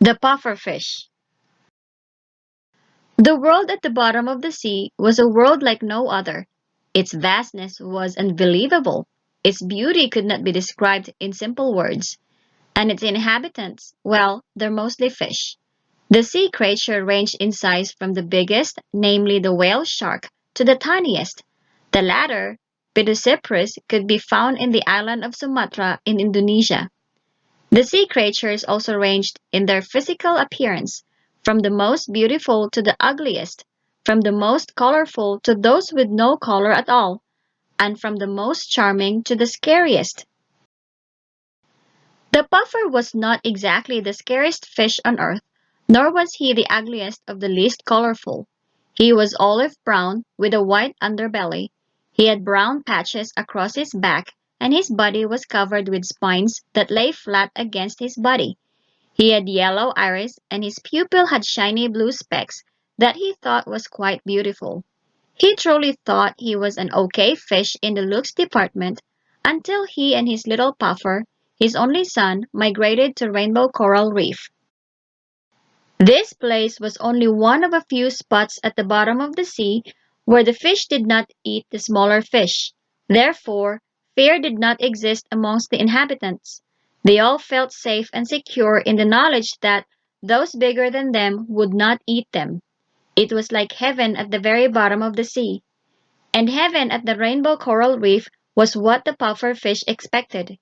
The puffer fish. The world at the bottom of the sea was a world like no other. Its vastness was unbelievable. Its beauty could not be described in simple words. And its inhabitants, well, they're mostly fish. The sea creature ranged in size from the biggest, namely the whale shark, to the tiniest. The latter, Pidocyprus, could be found in the island of Sumatra in Indonesia. The sea creatures also ranged in their physical appearance, from the most beautiful to the ugliest, from the most colorful to those with no color at all, and from the most charming to the scariest. The puffer was not exactly the scariest fish on earth, nor was he the ugliest of the least colorful. He was olive brown with a white underbelly. He had brown patches across his back, and his body was covered with spines that lay flat against his body. He had yellow iris, and his pupil had shiny blue specks that he thought was quite beautiful. He truly thought he was an okay fish in the looks department until he and his little puffer, his only son, migrated to Rainbow Coral Reef. This place was only one of a few spots at the bottom of the sea where the fish did not eat the smaller fish. Therefore, fear did not exist amongst the inhabitants. They all felt safe and secure in the knowledge that those bigger than them would not eat them. It was like heaven at the very bottom of the sea. And heaven at the Rainbow Coral Reef was what the puffer fish expected.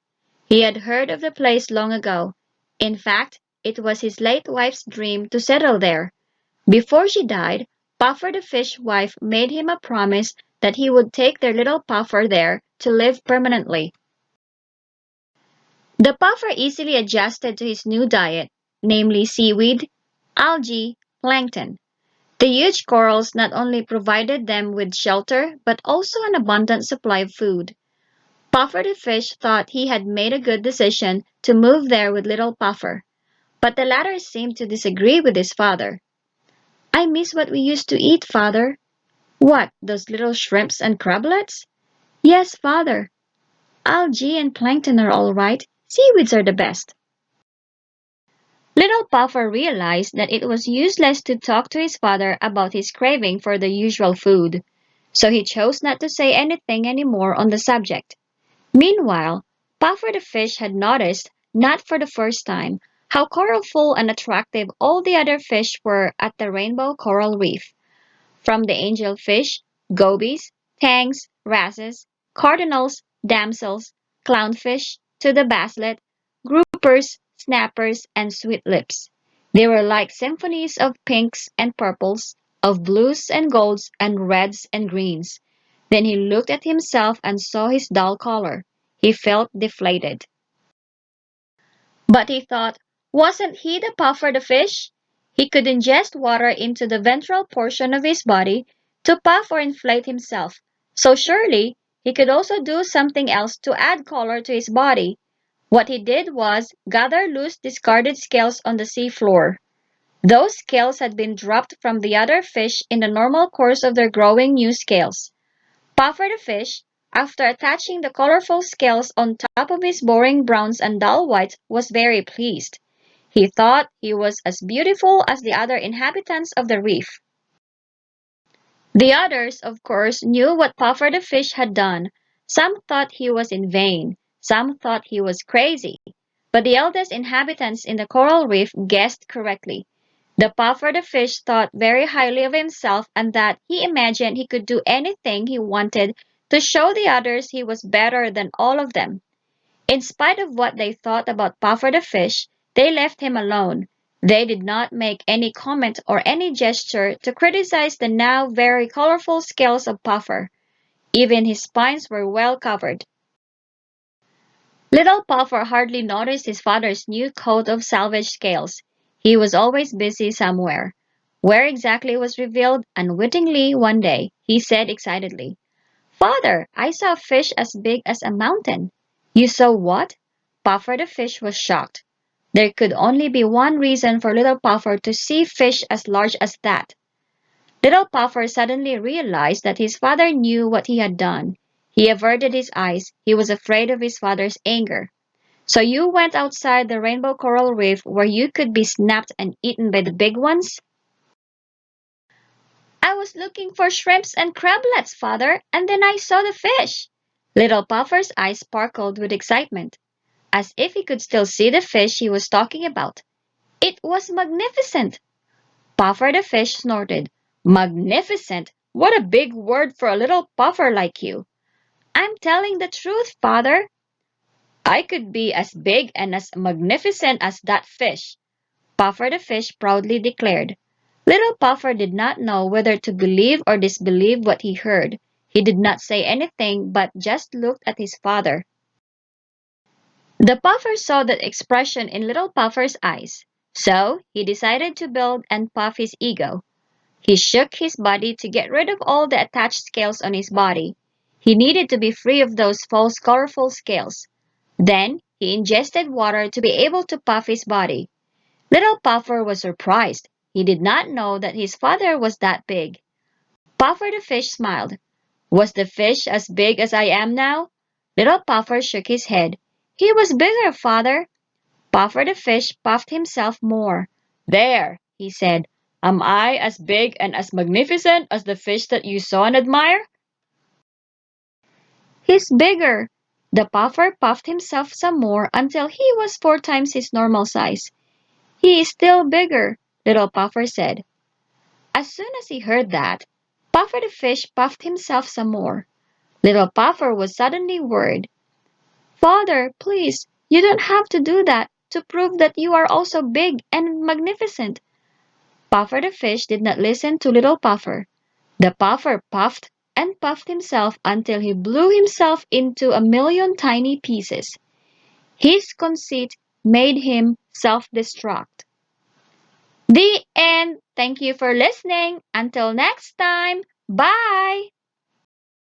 He had heard of the place long ago. In fact, it was his late wife's dream to settle there. Before she died, Puffer the fish wife made him a promise that he would take their little Puffer there to live permanently. The Puffer easily adjusted to his new diet, namely seaweed, algae, plankton. The huge corals not only provided them with shelter but also an abundant supply of food. Puffer the fish thought he had made a good decision to move there with little Puffer, but the latter seemed to disagree with his father. "I miss what we used to eat, father." "What, those little shrimps and crablets?" "Yes, father. Algae and plankton are all right. Seaweeds are the best." Little Puffer realized that it was useless to talk to his father about his craving for the usual food, so he chose not to say anything any more on the subject. Meanwhile, Puffer the fish had noticed, not for the first time, how colorful and attractive all the other fish were at the Rainbow Coral Reef. From the angelfish, gobies, tangs, wrasses, cardinals, damsels, clownfish, to the basslet, groupers, snappers, and sweetlips. They were like symphonies of pinks and purples, of blues and golds and reds and greens. Then he looked at himself and saw his dull color. He felt deflated. But he thought, wasn't he the puffer the fish? He could ingest water into the ventral portion of his body to puff or inflate himself. So surely he could also do something else to add color to his body. What he did was gather loose discarded scales on the sea floor. Those scales had been dropped from the other fish in the normal course of their growing new scales. Puffer the fish, after attaching the colorful scales on top of his boring browns and dull whites, was very pleased. He thought he was as beautiful as the other inhabitants of the reef. The others, of course, knew what Puffer the fish had done. Some thought he was insane, some thought he was crazy, but the eldest inhabitants in the coral reef guessed correctly. The Puffer the fish thought very highly of himself and that he imagined he could do anything he wanted to show the others he was better than all of them. In spite of what they thought about Puffer the fish, they left him alone. They did not make any comment or any gesture to criticize the now very colorful scales of Puffer. Even his spines were well covered. Little Puffer hardly noticed his father's new coat of salvage scales. He was always busy somewhere. Where exactly was revealed unwittingly one day, he said excitedly, "Father, I saw a fish as big as a mountain." "You saw what?" Puffer the fish was shocked. There could only be one reason for little Puffer to see fish as large as that. Little Puffer suddenly realized that his father knew what he had done. He averted his eyes. He was afraid of his father's anger. So you went outside the rainbow coral reef where you could be snapped and eaten by the big ones? I was looking for shrimps and crablets, father, and then I saw the fish. Little Puffer's eyes sparkled with excitement, as if he could still see the fish he was talking about. It was magnificent. Puffer the fish snorted. Magnificent? What a big word for a little puffer like you. I'm telling the truth, father. I could be as big and as magnificent as that fish, Puffer the fish proudly declared. Little Puffer did not know whether to believe or disbelieve what he heard. He did not say anything but just looked at his father. The Puffer saw that expression in Little Puffer's eyes, so he decided to build and puff his ego. He shook his body to get rid of all the attached scales on his body. He needed to be free of those false colorful scales. Then he ingested water to be able to puff his body. Little Puffer was surprised. He did not know that his father was that big. Puffer the fish smiled. Was the fish as big as I am now? Little Puffer shook his head. He was bigger, father. Puffer the fish puffed himself more. There, he said. Am I as big and as magnificent as the fish that you saw and admire? He's bigger. The puffer puffed himself some more until he was 4 times his normal size. He is still bigger, Little Puffer said. As soon as he heard that, Puffer the fish puffed himself some more. Little Puffer was suddenly worried. Father, please, you don't have to do that to prove that you are also big and magnificent. Puffer the fish did not listen to Little Puffer. The puffer puffed and puffed himself until he blew himself into a million tiny pieces. His conceit made him self-destruct. The end. Thank you for listening. Until next time. Bye.